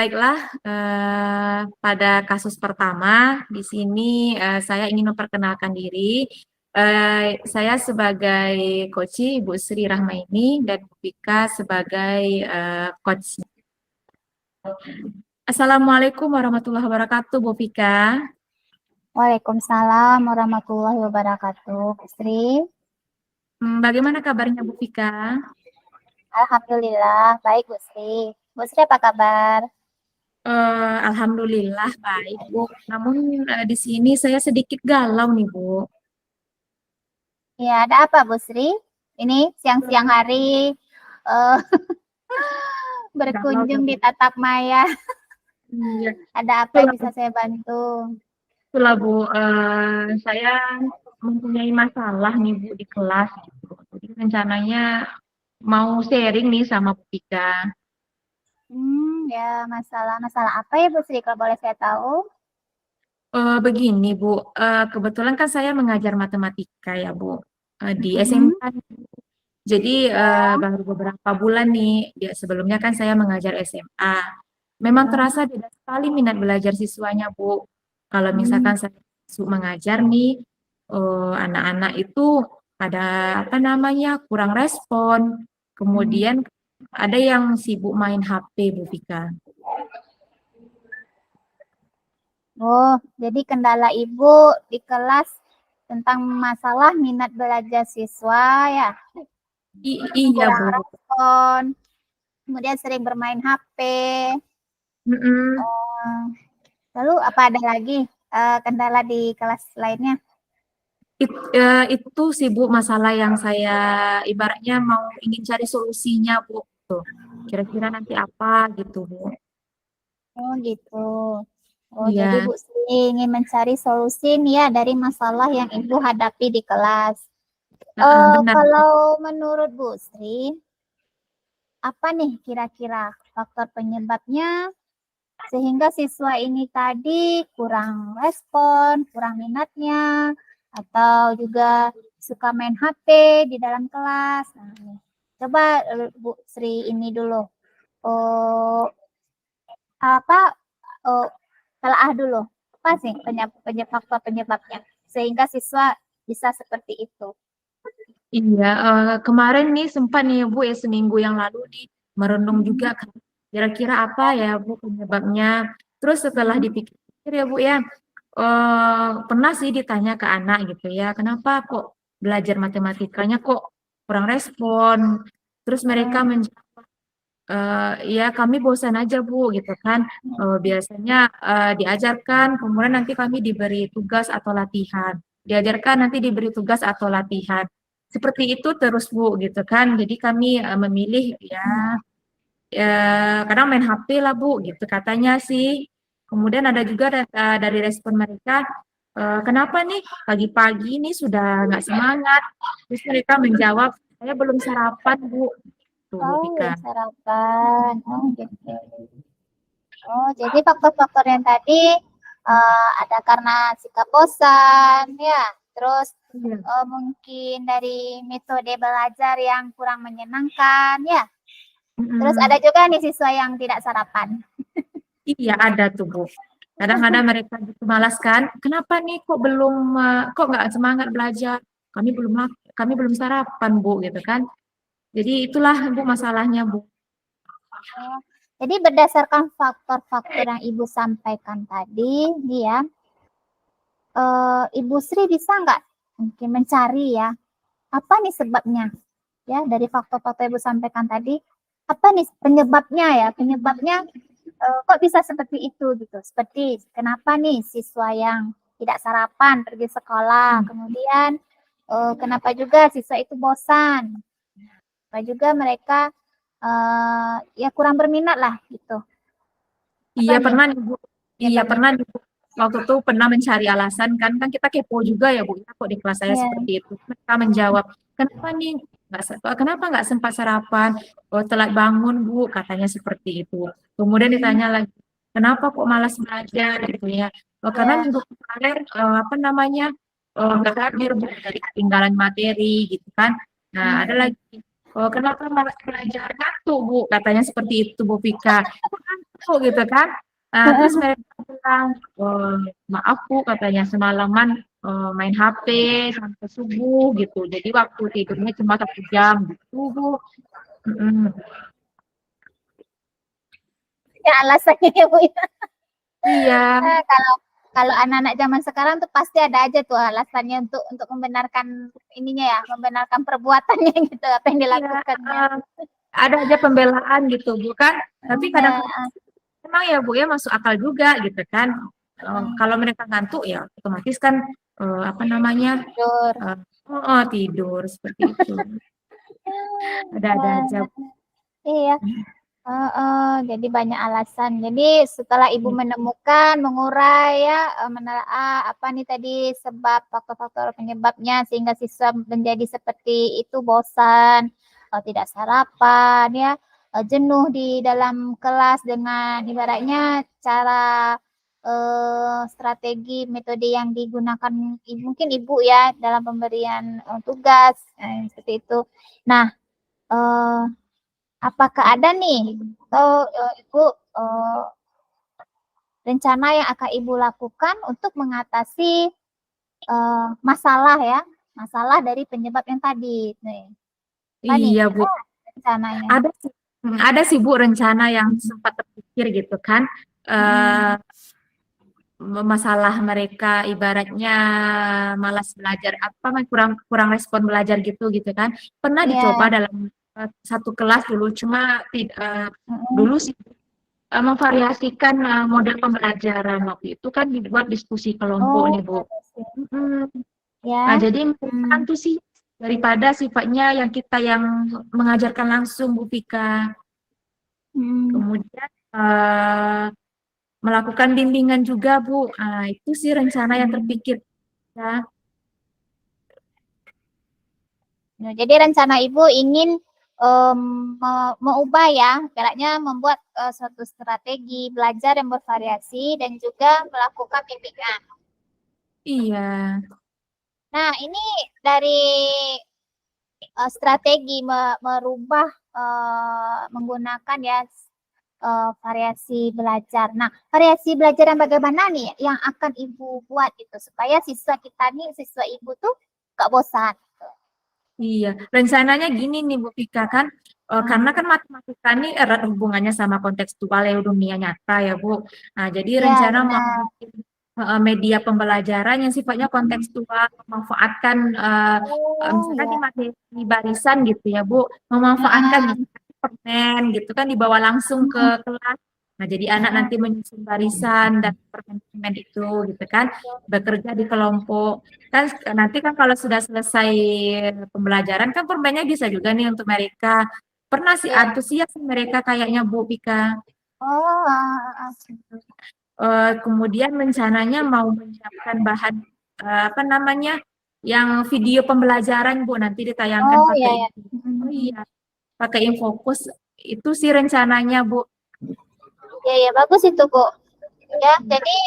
Baiklah, pada kasus pertama di sini saya ingin memperkenalkan diri. Saya sebagai coach Ibu Sri Rahmaini dan Bu Vika sebagai coach. Assalamualaikum warahmatullahi wabarakatuh, Bu Vika. Waalaikumsalam warahmatullahi wabarakatuh. Bu Sri, Bagaimana kabarnya Bu Vika? alhamdulillah baik Bu Sri. Bu Sri apa kabar? Alhamdulillah baik, Bu. Namun di sini saya sedikit galau nih, Bu. Ya, ada apa Bu Sri? Ini siang-siang hari eh, Galau, berkunjung di Bu. Tatap Maya. Iya. Ada apa yang bisa saya bantu? Itulah Bu, saya mempunyai masalah nih Bu di kelas gitu. Jadi rencananya mau sharing nih sama Bu Tika. Ya masalah apa ya Bu Sri kalau boleh saya tahu? Begini Bu, kebetulan kan saya mengajar matematika ya Bu, di Mm-mm. SMK. Jadi Ya. baru beberapa bulan nih, sebelumnya kan saya mengajar SMA. Memang Mm. terasa beda sekali minat belajar siswanya Bu. Kalau Mm. misalkan saya masuk mengajar nih, anak-anak itu pada apa namanya kurang respon. Mm. Kemudian ada yang sibuk main HP Bu Vika. Oh, jadi kendala Ibu di kelas tentang masalah minat belajar siswa ya, Iya kurang Bu. respon, kemudian sering bermain HP. Mm-mm. Oh, lalu apa ada lagi kendala di kelas lainnya? Itu sih Bu masalah yang saya ibaratnya mau ingin cari solusinya Bu. Tuh. Kira-kira nanti apa gitu Bu. Oh gitu. Oh jadi Iya, Bu Sri ingin mencari solusi nih ya dari masalah yang Ibu hadapi di kelas. benar. Kalau menurut Bu Sri, apa nih kira-kira faktor penyebabnya sehingga siswa ini tadi kurang respon, kurang minatnya, atau juga suka main HP di dalam kelas. Nah, nih. Coba Bu Sri ini dulu. Oh, apa oh, telaah dulu. Apa sih faktor penyebabnya sehingga siswa bisa seperti itu? Iya, kemarin nih sempat nih Bu ya seminggu yang lalu nih merenung juga Mm-mm. kan. Kira-kira apa ya Bu penyebabnya. Terus setelah Mm-mm. dipikir ya Bu ya, pernah sih ditanya ke anak gitu ya, kenapa kok belajar matematikanya kok kurang respon. Terus mereka Mm-mm. menjawab, ya kami bosan aja Bu gitu kan. Biasanya diajarkan, kemudian nanti kami diberi tugas atau latihan. Diajarkan nanti diberi tugas atau latihan. Seperti itu terus Bu gitu kan. Jadi kami memilih ya, kadang main HP lah Bu gitu katanya sih. Kemudian ada juga dari respon mereka, kenapa nih pagi-pagi ini sudah nggak semangat? Terus mereka menjawab, saya belum sarapan Bu. Tuh Bu Oh, Vika. belum sarapan. Oh, gitu. Oh, jadi faktor-faktor yang tadi ada karena sikap bosan, ya. Terus Iya. mungkin dari metode belajar yang kurang menyenangkan, ya. Terus ada Mm-mm. juga nih siswa yang tidak sarapan. Iya ada tuh Bu. Kadang-kadang mereka gitu malas kan. Kenapa nih kok nggak semangat belajar? Kami belum sarapan Bu gitu kan. Jadi itulah Bu masalahnya Bu. Oh, jadi berdasarkan faktor-faktor yang Ibu sampaikan tadi, nih ya, Ibu Sri bisa nggak mungkin mencari ya, apa nih sebabnya? Ya, dari faktor-faktor yang Ibu sampaikan tadi, apa nih penyebabnya ya? Penyebabnya kok bisa seperti itu gitu? Seperti kenapa nih siswa yang tidak sarapan pergi sekolah, kemudian kenapa juga siswa itu bosan, kenapa juga mereka ya kurang berminat lah gitu. Apa Iya nih pernah nih Bu. Iya penyebabnya? pernah nih Bu. Waktu itu pernah mencari alasan kan kita kepo juga ya Bu. Ya, kok di kelas saya Ya. seperti itu. Mereka menjawab, kenapa nih kenapa nggak sempat sarapan? Oh telat bangun Bu, katanya seperti itu. Kemudian Hmm, ditanya lagi, kenapa kok malas belajar gitu ya? Oh, karena ya. minggu kemarin apa namanya nggak hadir Bu dari ketinggalan materi gitu kan. Nah ada Hmm. lagi, oh kenapa malas belajar? Ngantuk Bu, katanya seperti itu Bu Vika. gitu kan. Terus mereka bilang, maaf Bu, katanya semalaman main HP sampai subuh gitu. Jadi waktu tidurnya cuma 1 jam gitu Bu. Mm-mm. Ya alasannya ya Bu ya. Iya, Kalau kalau anak-anak zaman sekarang tuh pasti ada aja tuh alasannya untuk membenarkan ininya ya, membenarkan perbuatannya gitu, apa yang iya. dilakukannya. Ada aja pembelaan gitu Bu kan. Tapi kadang-kadang Ya, memang ya Bu ya masuk akal juga gitu kan. Kalau mereka ngantuk ya otomatis kan apa namanya tidur. eh, tidur seperti itu. Ada-ada aja. Iya. Jadi banyak alasan. Jadi setelah ibu menemukan, mengurai ya, menelaah apa nih tadi sebab faktor-faktor penyebabnya sehingga siswa menjadi seperti itu, bosan, tidak sarapan ya, jenuh di dalam kelas dengan ibaratnya cara strategi metode yang digunakan mungkin ibu ya dalam pemberian tugas seperti itu. Nah, eh, apakah ada nih Ibu rencana yang akan Ibu lakukan untuk mengatasi masalah ya, masalah dari penyebab yang tadi. Nih, apa nih Iya Bu. rencananya? Ada sih, ada sih Bu rencana yang sempat terpikir gitu kan. Hmm, eh Masalah mereka ibaratnya malas belajar apa kurang kurang respon belajar gitu gitu kan. Pernah dicoba iya. dalam satu kelas dulu cuma Mm-mm. dulu sih memvariasikan model pembelajaran waktu itu kan dibuat diskusi kelompok Oh, nih Bu. bagus ya. Mm. Nah, Ya. jadi mereka Hmm. tuh sih daripada sifatnya yang kita yang mengajarkan langsung Bu Pika. Hmm. Kemudian melakukan bimbingan juga Bu. Itu sih rencana yang Hmm. terpikir ya. Nah, jadi rencana Ibu ingin em, mengubah ya, ibaratnya membuat suatu strategi belajar yang bervariasi dan juga melakukan bimbingan. Iya. Nah, ini dari strategi merubah menggunakan ya variasi belajar. Nah, variasi belajar yang bagaimana nih yang akan Ibu buat itu supaya siswa kita nih, siswa Ibu tuh gak bosan. Iya, rencananya gini nih Bu Pika kan, karena Hmm. kan matematika ini erat hubungannya sama kontekstual ya dunia nyata ya Bu. Nah, jadi Ya, rencana mau benar. bikin media pembelajaran yang sifatnya kontekstual, memanfaatkan Oh, misalkan di ya. materi barisan gitu ya Bu, memanfaatkan Heeh. misalkan permen gitu kan dibawa langsung ke Hmm. kelas. Nah, jadi anak Heeh. nanti menyusun barisan dan permen-permen itu gitu kan, bekerja di kelompok. Kan nanti kan kalau sudah selesai pembelajaran kan permennya bisa juga nih untuk mereka. Pernah sih Ya. antusias mereka kayaknya Bu Pika. Oh, Kemudian rencananya mau menyiapkan bahan apa namanya yang video pembelajaran Bu nanti ditayangkan oh pakai ya ya. info. Oh iya, pakai Infokus itu sih rencananya Bu. Ya ya bagus itu Bu. Ya, jadi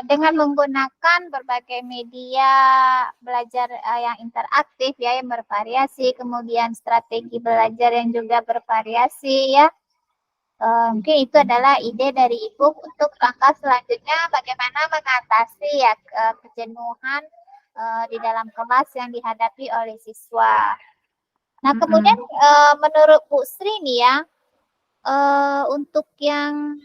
dengan menggunakan berbagai media belajar yang interaktif ya yang bervariasi, kemudian strategi belajar yang juga bervariasi ya. Mungkin itu adalah ide dari Ibu untuk langkah selanjutnya bagaimana mengatasi ya kejenuhan di dalam kelas yang dihadapi oleh siswa. Nah, kemudian Mm-mm. menurut Bu Sri nih ya, untuk yang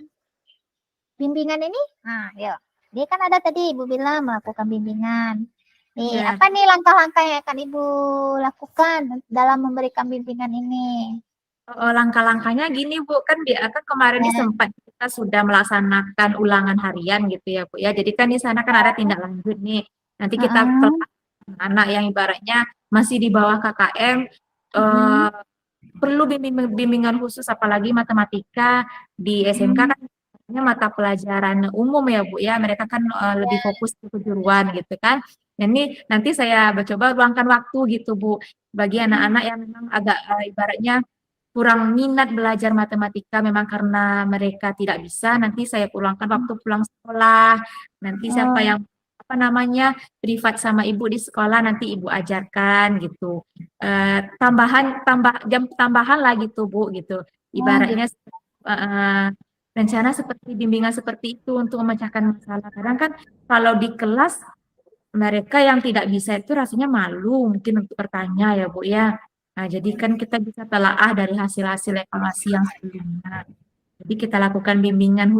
bimbingan ini, nah, yuk. Dia kan ada tadi Ibu bilang melakukan bimbingan. Nih, Ya, apa nih langkah-langkah yang akan Ibu lakukan dalam memberikan bimbingan ini? langkah-langkahnya gini Bu, kan dia kan kemarin ini Ya, sempat kita sudah melaksanakan ulangan harian gitu ya Bu ya. Jadi kan di sana kan ada tindak lanjut nih. Nanti kita heeh, kelas anak yang ibaratnya masih di bawah KKM mm, eh, perlu bimbingan khusus apalagi matematika di SMK mm, kan mata pelajaran umum ya Bu ya. Mereka kan lebih ya, fokus ke kejuruan gitu kan. Nah, ini nanti saya mencoba luangkan waktu gitu Bu bagi anak-anak yang memang agak ibaratnya kurang minat belajar matematika memang karena mereka tidak bisa, nanti saya pulangkan waktu pulang sekolah. Nanti siapa oh, yang apa namanya privat sama ibu di sekolah nanti ibu ajarkan gitu. Tambahan jam tambahan lah gitu Bu gitu. oh Ibaratnya gitu. rencana seperti bimbingan seperti itu untuk memecahkan masalah. Kadang kan kalau di kelas mereka yang tidak bisa itu rasanya malu mungkin untuk bertanya ya Bu ya. Nah, jadi kan kita bisa telaah dari hasil-hasil evaluasi yang sebelumnya. Jadi kita lakukan bimbingan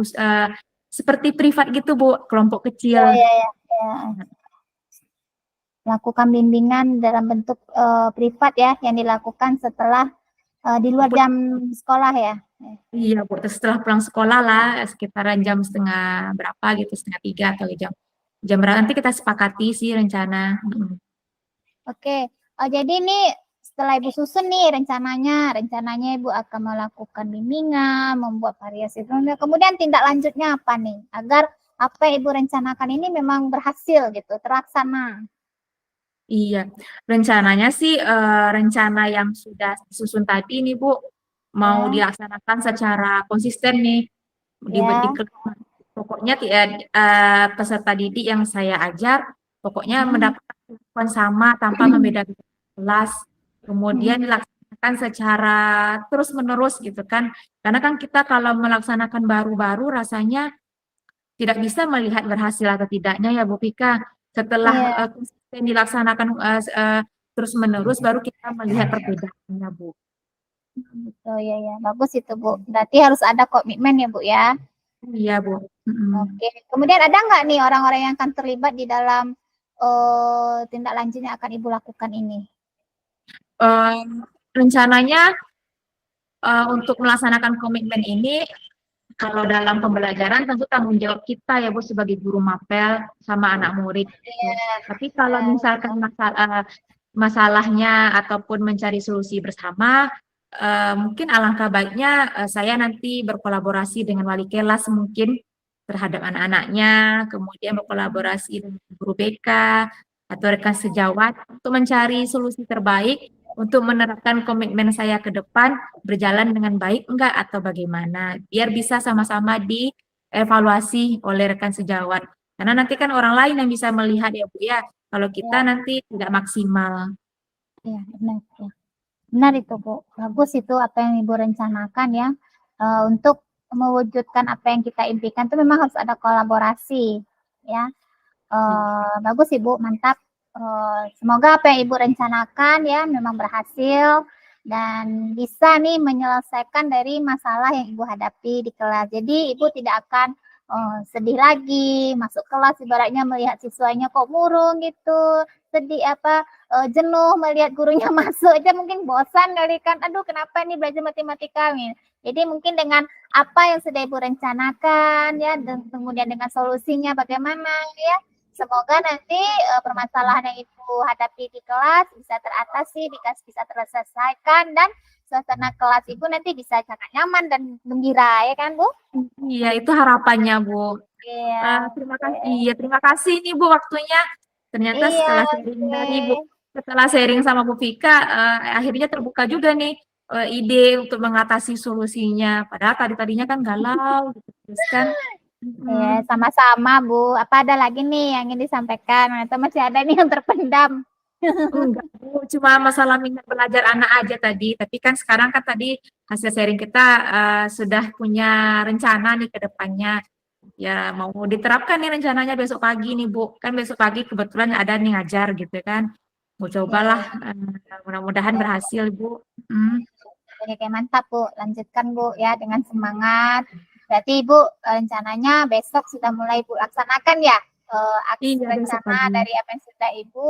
seperti privat gitu Bu, kelompok Ya, kecil. ya, ya, ya. Lakukan bimbingan dalam bentuk privat ya, yang dilakukan setelah di luar jam sekolah ya. Iya Bu, terus setelah pulang sekolah lah sekitaran jam setengah berapa gitu, setengah 3 atau jam jam berapa nanti kita sepakati sih rencana. Oke, jadi ini setelah Ibu susun nih rencananya Ibu akan melakukan bimbingan, membuat variasi program. Kemudian tindak lanjutnya apa nih? Agar apa yang Ibu rencanakan ini memang berhasil gitu, terlaksana. Iya, rencananya sih rencana yang sudah disusun tadi nih Bu, mau Ya, dilaksanakan secara konsisten nih di ya. kelas. Pokoknya peserta didik yang saya ajar, pokoknya Hmm, mendapatkan perlakuan sama tanpa membeda-beda kelas. Kemudian hmm, dilaksanakan secara terus-menerus gitu kan. Karena kan kita kalau melaksanakan baru-baru rasanya tidak bisa melihat berhasil atau tidaknya ya Bu Pika. Setelah iya, konsisten dilaksanakan terus-menerus baru kita melihat perbedaannya Bu. betul ya ya. Bagus itu Bu. Berarti harus ada komitmen ya Bu ya. Iya Bu. Mm-mm. Oke. Kemudian ada nggak nih orang-orang yang akan terlibat di dalam tindak lanjut yang akan Ibu lakukan ini? Eh, rencananya untuk melaksanakan komitmen ini, kalau dalam pembelajaran tentu tanggung jawab kita ya Bu sebagai guru mapel sama anak murid. Iya, Tapi kalau iya, misalkan masalahnya ataupun mencari solusi bersama, mungkin alangkah baiknya saya nanti berkolaborasi dengan wali kelas mungkin terhadap anak-anaknya, kemudian berkolaborasi dengan guru BK atau rekan sejawat untuk mencari solusi terbaik untuk menerapkan komitmen saya ke depan berjalan dengan baik enggak atau bagaimana, biar bisa sama-sama dievaluasi oleh rekan sejawat. Karena nanti kan orang lain yang bisa melihat ya Bu ya, kalau kita iya, nanti tidak maksimal. iya, benar ya. Benar itu Bu. Bagus itu apa yang Ibu rencanakan ya. Untuk mewujudkan apa yang kita impikan itu memang harus ada kolaborasi ya. Bagus Ibu, mantap. Semoga apa yang Ibu rencanakan ya memang berhasil dan bisa nih menyelesaikan dari masalah yang Ibu hadapi di kelas. Jadi Ibu tidak akan sedih lagi masuk kelas ibaratnya melihat siswanya kok murung gitu, sedih apa jenuh melihat gurunya masuk aja mungkin bosan kali kan. Aduh, kenapa nih belajar matematika nih. Jadi mungkin dengan apa yang sudah Ibu rencanakan ya dan kemudian dengan solusinya bagaimana ya. Semoga nanti permasalahan yang Ibu hadapi di kelas bisa teratasi, bisa terselesaikan dan suasana kelas Ibu nanti bisa sangat nyaman dan gembira ya kan Bu? Iya, itu harapannya Bu. Iya. Terima kasih. Oke. Iya, terima kasih nih Bu waktunya. Ternyata Iya, oke. setelah sharing sama Bu Vika, akhirnya terbuka juga nih ide untuk mengatasi solusinya. Padahal tadinya kan galau gitu terus kan. Ya, Mm, sama-sama Bu. Apa ada lagi nih yang ingin disampaikan? Atau masih ada nih yang terpendam? enggak Bu, cuma masalah minat belajar anak aja tadi. Tapi kan sekarang kan tadi hasil sharing kita sudah punya rencana nih ke depannya. Ya mau diterapkan nih rencananya besok pagi nih Bu. Kan besok pagi kebetulan ada nih ngajar gitu kan. Mau cobalah, Ya, mudah-mudahan ya. berhasil Bu. Mm. Oke, mantap Bu. Lanjutkan Bu ya dengan semangat. Berarti Ibu rencananya besok sudah mulai Ibu laksanakan ya aksi Iya besok rencana pagi. dari apa yang sudah Ibu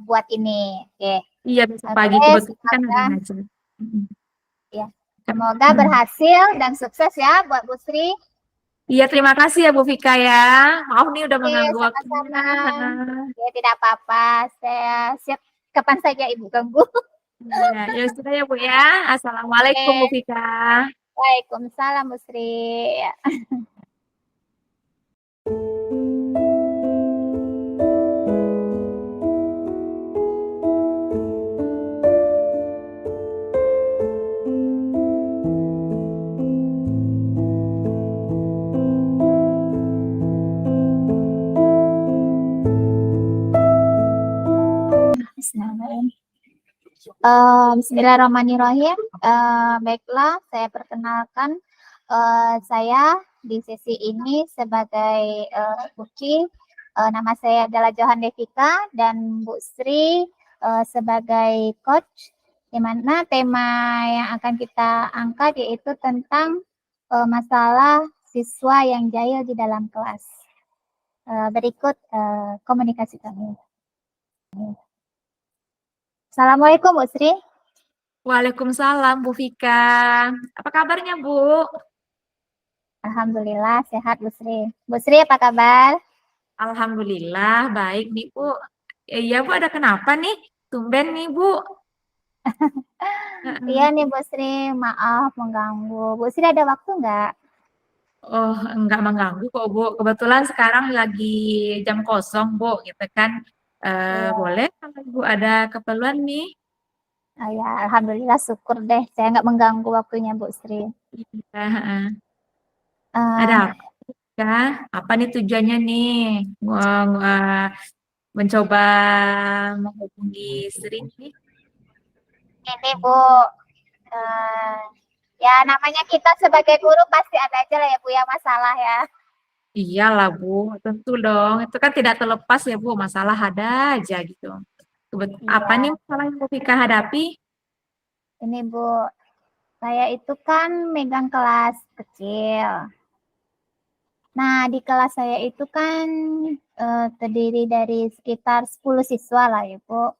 buat ini. Oke, Iya besok pagi oke. kebetulan kan ada Semoga ngajar. Mm. ya, Kan- semoga mm. berhasil dan sukses ya buat Bu Sri. Iya terima kasih ya Bu Vika ya. Maaf nih udah Oke, mengganggu waktunya. sama-sama. Ya, tidak apa-apa. Saya siap kapan saja Ibu ganggu. Iya, ya sudah ya Bu ya. Assalamualaikum Bu Oke, Vika. Waalaikumsalam Bu Sri. Bismillahirrahmanirrahim. Bismillahirrahmanirrahim. Baiklah, saya perkenalkan saya di sesi ini sebagai Uki. Nama saya adalah Johan Devika dan Bu Sri sebagai coach, di mana tema yang akan kita angkat yaitu tentang masalah siswa yang jahil di dalam kelas. Berikut komunikasi kami. Assalamualaikum Bu Sri. Waalaikumsalam Bu Vika. Apa kabarnya Bu? Alhamdulillah sehat Bu Sri. Bu Sri apa kabar? Alhamdulillah baik nih Bu. Iya Bu, ada kenapa nih? Tumben nih Bu. Iya nih Bu Sri, maaf mengganggu. Bu Sri ada waktu nggak? Oh, enggak mengganggu kok Bu. Kebetulan sekarang lagi jam kosong Bu, gitu kan. Iya. Boleh kalau Ibu ada keperluan nih. Ya, alhamdulillah syukur deh. Saya nggak mengganggu waktunya Bu Sri. Iya, heeh. Ada Eh, apa kah? Apa nih tujuannya nih? Mencoba menghubungi Sri nih. ini Bu, eh, ya namanya kita sebagai guru pasti ada aja lah ya Bu ya masalah ya. Iyalah Bu, tentu dong. Itu kan tidak terlepas ya Bu, masalah ada aja gitu. Apa nih Iya, masalah yang Bu Vika hadapi? ini Bu, saya itu kan megang kelas kecil. Nah, di kelas saya itu kan terdiri dari sekitar 10 siswa lah ya Bu.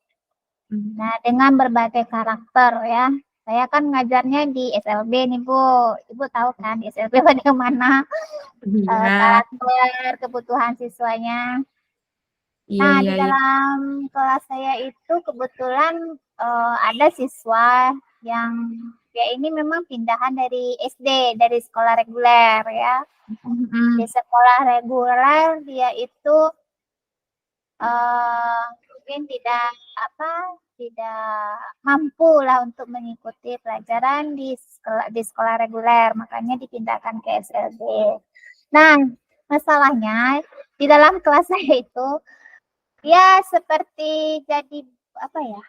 Hmm. Nah, dengan berbagai karakter ya. Saya kan ngajarnya di SLB nih Bu. Ibu tahu kan di SLB bagaimana Iya, karakter kebutuhan siswanya. iya, Nah, iya, di iya. dalam kelas saya itu kebetulan ada siswa yang dia ini memang pindahan dari SD, dari sekolah reguler ya. Di Mm-mm. sekolah reguler dia itu mungkin tidak mampu lah untuk mengikuti pelajaran di sekolah reguler, makanya dipindahkan ke SLB. Nah, masalahnya di dalam kelas saya itu ya seperti jadi apa ya?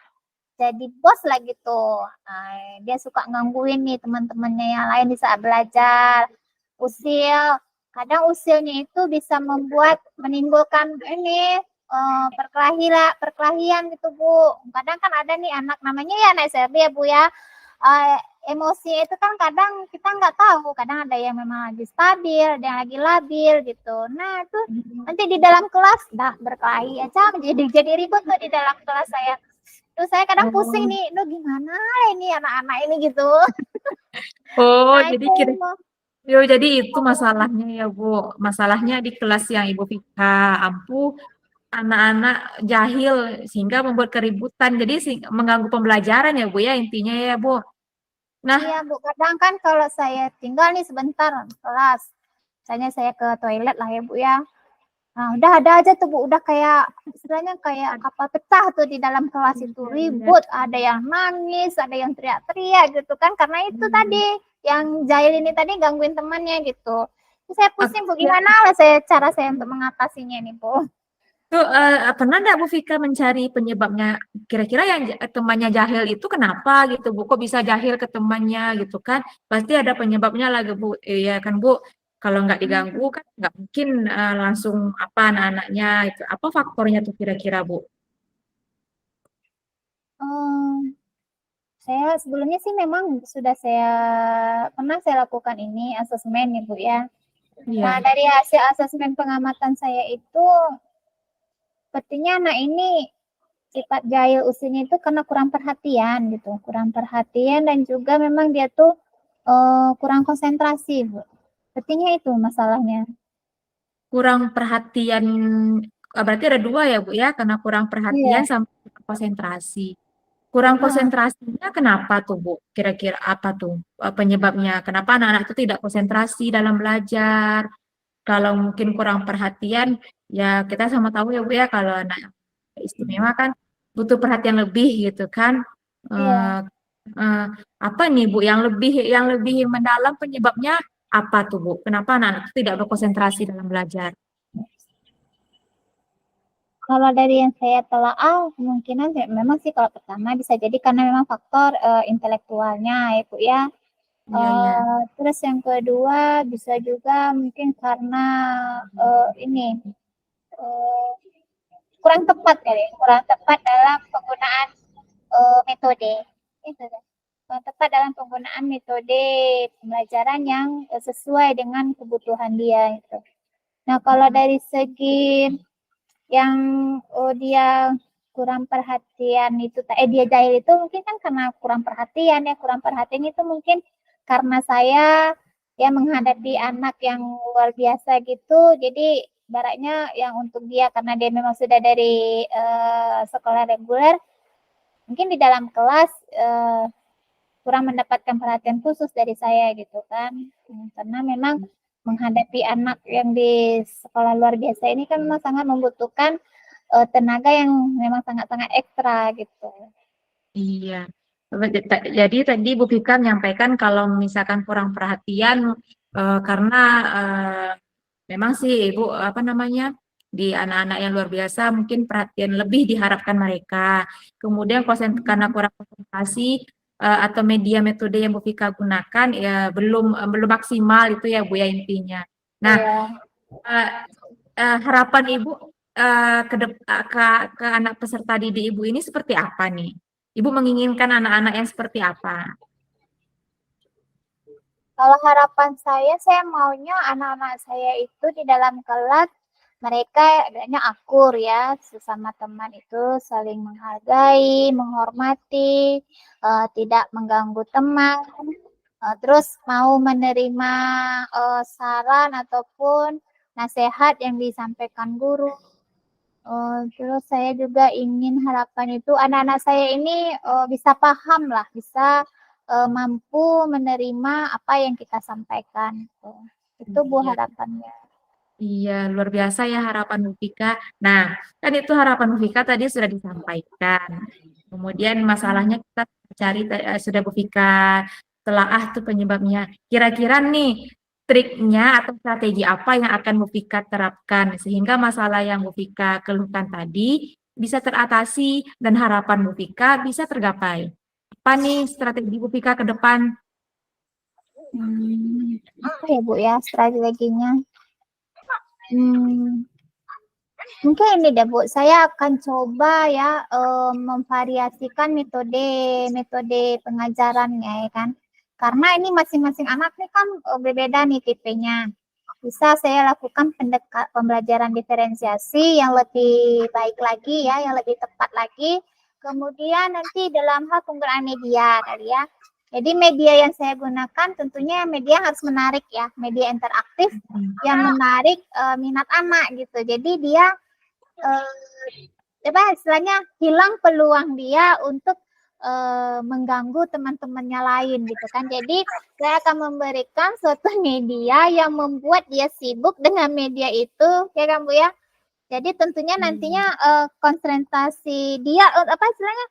Jadi bos lah gitu. Nah, dia suka gangguin nih teman-temannya yang lain di saat belajar. Usil, kadang usilnya itu bisa menimbulkan ini perkelahian gitu Bu. Kadang kan ada nih anak namanya ya anak SLB ya Bu ya. Uh, Emosi itu kan kadang kita nggak tahu. Kadang ada yang memang lagi stabil, ada yang lagi labil gitu. Nah itu nanti di dalam kelas dah berkelahi aja jadi ribut tuh di dalam kelas saya. Terus saya kadang pusing Oh, nih, gimana ini anak-anak ini gitu. oh, Nah jadi itu jadi itu masalahnya ya Bu. Masalahnya di kelas yang Ibu Vika ampuh anak-anak jahil sehingga membuat keributan. Jadi mengganggu pembelajaran ya Bu ya intinya ya Bu. Nah, iya Bu, kadang kan kalau saya tinggal nih sebentar kelas, misalnya saya ke toilet lah ya Bu ya. Nah, udah ada aja tuh Bu, udah kayak istilahnya kayak kapal pecah tuh di dalam kelas itu ribut, ada yang nangis, ada yang teriak-teriak gitu kan, karena itu tadi yang jahil ini tadi gangguin temannya gitu. Terus saya pusing Bu, ya, gimana lah cara saya untuk mengatasinya nih Bu? tuh, pernah nggak Bu Vika mencari penyebabnya? Kira-kira yang temannya jahil itu kenapa gitu Bu? Kok bisa jahil ke temannya gitu kan? Pasti ada penyebabnya lah Bu. Iya kan Bu? Kalau nggak diganggu kan nggak mungkin langsung apa anak-anaknya itu. Apa faktornya tuh kira-kira Bu? Hmm, saya sebelumnya sih memang sudah pernah saya lakukan ini asesmen ya Bu ya. Nah, Iya. dari hasil asesmen pengamatan saya itu sepertinya anak ini sifat jahil usilnya itu karena kurang perhatian gitu, kurang perhatian dan juga memang dia tuh kurang konsentrasi, Bu. Sepertinya itu masalahnya. Kurang perhatian, berarti ada dua ya Bu ya, karena kurang perhatian Iya. sama kurang konsentrasi. Kurang Heeh. konsentrasinya kenapa tuh Bu? Kira-kira apa tuh penyebabnya? Kenapa anak-anak itu tidak konsentrasi dalam belajar? Kalau mungkin kurang perhatian, ya kita sama tahu ya Bu ya, kalau anak yang istimewa kan butuh perhatian lebih gitu kan. Eh, Iya. eh, apa nih Bu yang lebih mendalam penyebabnya apa tuh Bu? Kenapa anak-anak itu tidak berkonsentrasi dalam belajar? Kalau dari yang saya telaah, kemungkinan memang sih kalau pertama bisa jadi karena memang faktor intelektualnya ya Bu ya. Iya, iya. Terus yang kedua bisa juga mungkin karena ini eh, kurang tepat kali, kurang tepat dalam penggunaan metode. Itu kan. Kurang tepat dalam penggunaan metode pembelajaran yang sesuai dengan kebutuhan dia itu. Nah, kalau dari segi yang dia kurang perhatian itu dia jahil itu mungkin kan karena kurang perhatian ya, kurang perhatian itu mungkin karena saya ya menghadapi anak yang luar biasa gitu, jadi baraknya yang untuk dia karena dia memang sudah dari sekolah reguler, mungkin di dalam kelas kurang mendapatkan perhatian khusus dari saya gitu kan. Karena memang menghadapi anak yang di sekolah luar biasa ini kan memang sangat membutuhkan tenaga yang memang sangat-sangat ekstra gitu. Iya. Jadi tadi Bu Fika menyampaikan kalau misalkan kurang perhatian karena eh, memang sih Ibu apa namanya di anak-anak yang luar biasa mungkin perhatian lebih diharapkan mereka. Kemudian karena kurang konsentrasi atau media metode yang Bu Fika gunakan ya belum maksimal itu ya Bu ya intinya. Nah, Iya. eh, harapan Ibu ke anak peserta didik Ibu ini seperti apa nih? Ibu menginginkan anak-anak yang seperti apa? Kalau harapan saya maunya anak-anak saya itu di dalam kelas mereka adanya akur ya, sesama teman itu saling menghargai, menghormati, tidak mengganggu teman, terus mau menerima saran ataupun nasihat yang disampaikan guru. Terus saya juga ingin harapan itu anak-anak saya ini bisa paham lah, bisa mampu menerima apa yang kita sampaikan. Itu Bu Iya, harapannya. iya, luar biasa ya harapan Bu Fika. Nah, kan itu harapan Bu Fika tadi sudah disampaikan. Kemudian masalahnya kita cari sudah Bu Fika telaah tuh penyebabnya. Kira-kira nih triknya atau strategi apa yang akan Bu Fika terapkan sehingga masalah yang Bu Fika keluhkan tadi bisa teratasi dan harapan Bu Fika bisa tergapai. Apa nih strategi Bu Fika ke depan? Apa ya Bu ya strateginya? Hmm, Mungkin ini deh Bu, saya akan coba ya memvariasikan metode pengajarannya ya kan. Karena ini masing-masing anak nih kan berbeda nih tipenya. Bisa saya lakukan pembelajaran diferensiasi yang lebih baik lagi ya, yang lebih tepat lagi. Kemudian nanti dalam hal penggunaan media kali ya. Jadi media yang saya gunakan tentunya media harus menarik ya, media interaktif yang menarik minat anak gitu. Jadi dia istilahnya hilang peluang dia untuk mengganggu teman-temannya lain gitu kan. Jadi saya akan memberikan suatu media yang membuat dia sibuk dengan media itu, ya kan Bu ya. Jadi tentunya nantinya konsentrasi dia apa istilahnya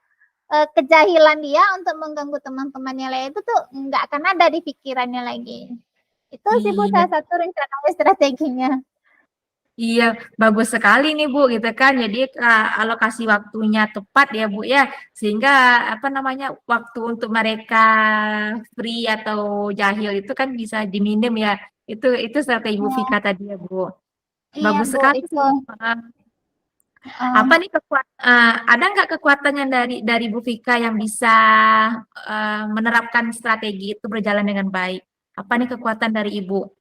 kejahilan dia untuk mengganggu teman-temannya lain itu tuh nggak akan ada di pikirannya lagi. Itu sih Bu Iya. salah satu rencana strateginya. Iya, bagus sekali nih Bu, gitu kan. Jadi alokasi waktunya tepat ya Bu ya, sehingga apa namanya waktu untuk mereka free atau jahil itu kan bisa diminim ya. Itu strategi Bu Fika Ya, tadi ya Bu. iya Bagus Bu sekali itu. sih. Apa nih ada nggak kekuatan yang dari Bu Fika yang bisa menerapkan strategi itu berjalan dengan baik? Apa nih kekuatan dari Ibu?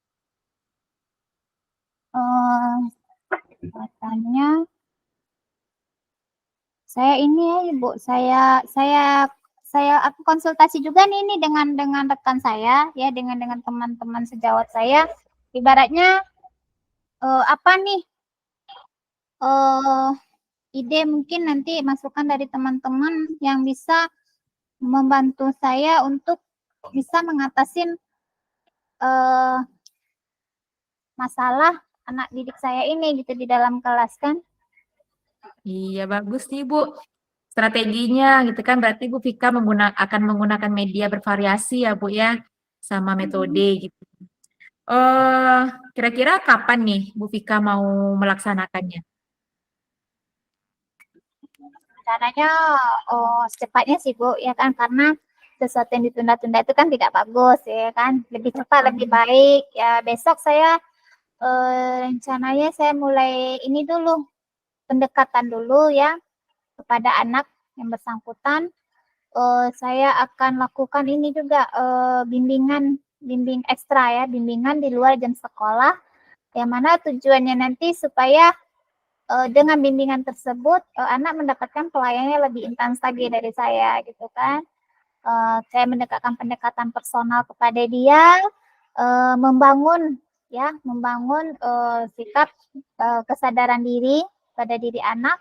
Katanya saya ini ya Ibu, saya aku konsultasi juga nih ini dengan rekan saya ya dengan teman-teman sejawat saya. Ibaratnya apa nih eh ide mungkin nanti masukan dari teman-teman yang bisa membantu saya untuk bisa mengatasin eh masalah anak didik saya ini gitu di dalam kelas kan. Iya, bagus nih Bu. Strateginya gitu kan berarti Bu Fika akan menggunakan media bervariasi ya Bu ya sama metode gitu. Eh kira-kira kapan nih Bu Fika mau melaksanakannya? rencananya secepatnya sih Bu, ya kan, karena sesuatu yang ditunda-tunda itu kan tidak bagus ya kan, lebih cepat lebih baik. Ya besok saya rencananya saya mulai ini dulu, pendekatan dulu ya kepada anak yang bersangkutan. Saya akan lakukan ini juga bimbing ekstra ya, bimbingan di luar jam sekolah, yang mana tujuannya nanti supaya dengan bimbingan tersebut anak mendapatkan pelayanannya lebih intens lagi dari saya gitu kan. Saya mendekatkan pendekatan personal kepada dia, membangun sikap kesadaran diri pada diri anak,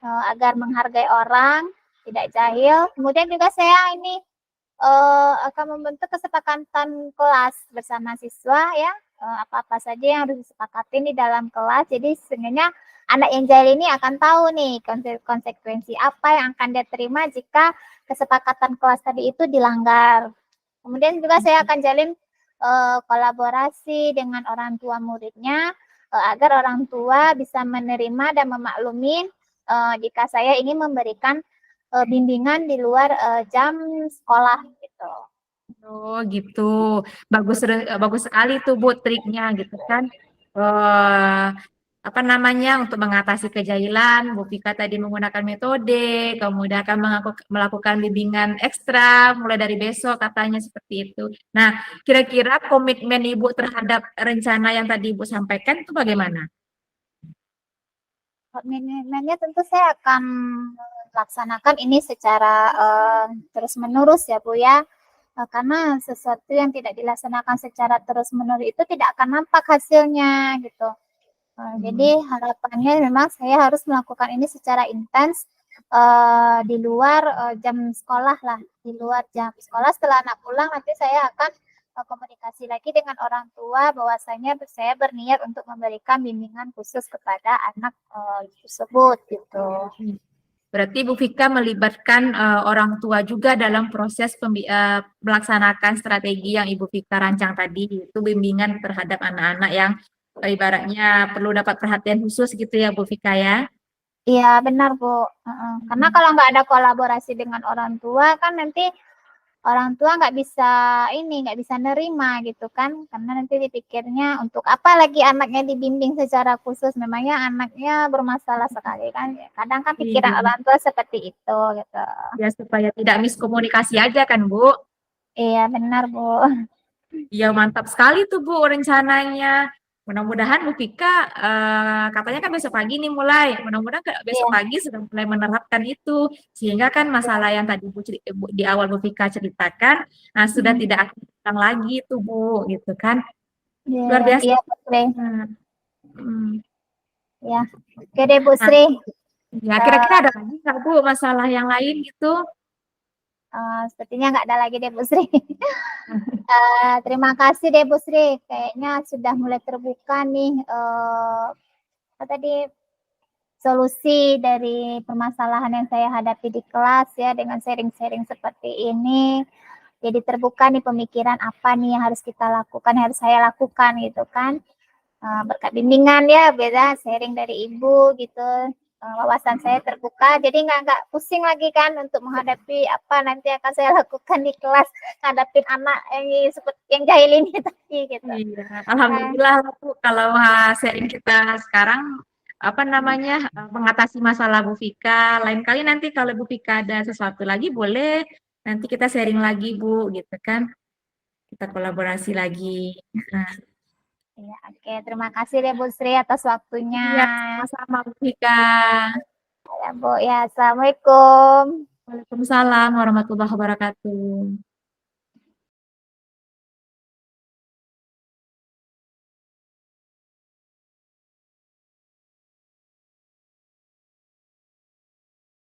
agar menghargai orang, tidak jahil. Kemudian juga saya ini akan membentuk kesepakatan kelas bersama siswa ya, apa-apa saja yang harus disepakatin di dalam kelas. Jadi sebenarnya anak yang jahil ini akan tahu nih konsekuensi apa yang akan dia terima jika kesepakatan kelas tadi itu dilanggar. Kemudian juga saya akan jalin kolaborasi dengan orang tua muridnya, agar orang tua bisa menerima dan memaklumi jika saya ingin memberikan bimbingan di luar jam sekolah gitu. Oh gitu, bagus sekali tuh Bu triknya gitu kan. Eh apa namanya untuk mengatasi kejahilan, Bu Vika tadi menggunakan metode, kemudian akan melakukan bimbingan ekstra mulai dari besok katanya seperti itu. Nah, kira-kira komitmen Ibu terhadap rencana yang tadi Ibu sampaikan itu bagaimana? Komitmennya tentu saya akan melaksanakan ini secara terus-menerus ya Bu ya. Karena sesuatu yang tidak dilaksanakan secara terus-menerus itu tidak akan nampak hasilnya gitu. Jadi harapannya memang saya harus melakukan ini secara intens di luar jam sekolah lah, di luar jam sekolah. Setelah anak pulang nanti saya akan komunikasi lagi dengan orang tua bahwasanya saya berniat untuk memberikan bimbingan khusus kepada anak tersebut gitu. Berarti Bu Vika melibatkan orang tua juga dalam proses melaksanakan strategi yang Ibu Vika rancang tadi, itu bimbingan terhadap anak-anak yang ibaratnya perlu dapat perhatian khusus gitu ya Bu Vika ya. Iya benar Bu. Karena kalau nggak ada kolaborasi dengan orang tua kan nanti orang tua nggak bisa nerima gitu kan, karena nanti dipikirnya untuk apa lagi anaknya dibimbing secara khusus, memangnya anaknya bermasalah sekali kan, kadang kan pikiran Iya. orang tua seperti itu gitu. Ya supaya tidak miskomunikasi aja kan Bu. Iya benar Bu. Iya mantap sekali tuh Bu rencananya. Mudah-mudahan Bu Vika katanya kan besok pagi nih mulai. Mudah-mudahan besok Iya. pagi sudah mulai menerapkan itu. Sehingga kan masalah yang tadi di awal Bu Vika ceritakan sudah tidak akan datang lagi tuh Bu gitu kan. Iya, Luar biasa. iya Bu Sri. Nah, hmm. Ya, oke deh Bu Nah, Sri. ya kira-kira ada lagi nggak Bu masalah yang lain gitu? Sepertinya nggak ada lagi deh Bu Sri. Terima kasih deh Bu Sri, kayaknya sudah mulai terbuka nih apa tadi solusi dari permasalahan yang saya hadapi di kelas ya, dengan sharing-sharing seperti ini. Jadi terbuka nih pemikiran apa nih yang harus kita lakukan, yang harus saya lakukan gitu kan. Berkat bimbingan ya, beda sharing dari ibu gitu. Wawasan saya terbuka, jadi nggak pusing lagi kan untuk menghadapi apa nanti akan saya lakukan di kelas, ngadapin anak yang seperti yang jahil ini tadi gitu. Iya, alhamdulillah Bu kalau sharing kita sekarang apa namanya mengatasi masalah Bu Vika. Lain kali nanti kalau Bu Vika ada sesuatu lagi boleh nanti kita sharing lagi Bu gitu kan. Kita kolaborasi lagi. Nah, Ya, oke. Terima kasih deh Bu Sri atas waktunya. iya, sama-sama Bu Vika. Ya, Bu. Ya, Assalamualaikum. Waalaikumsalam warahmatullahi wabarakatuh.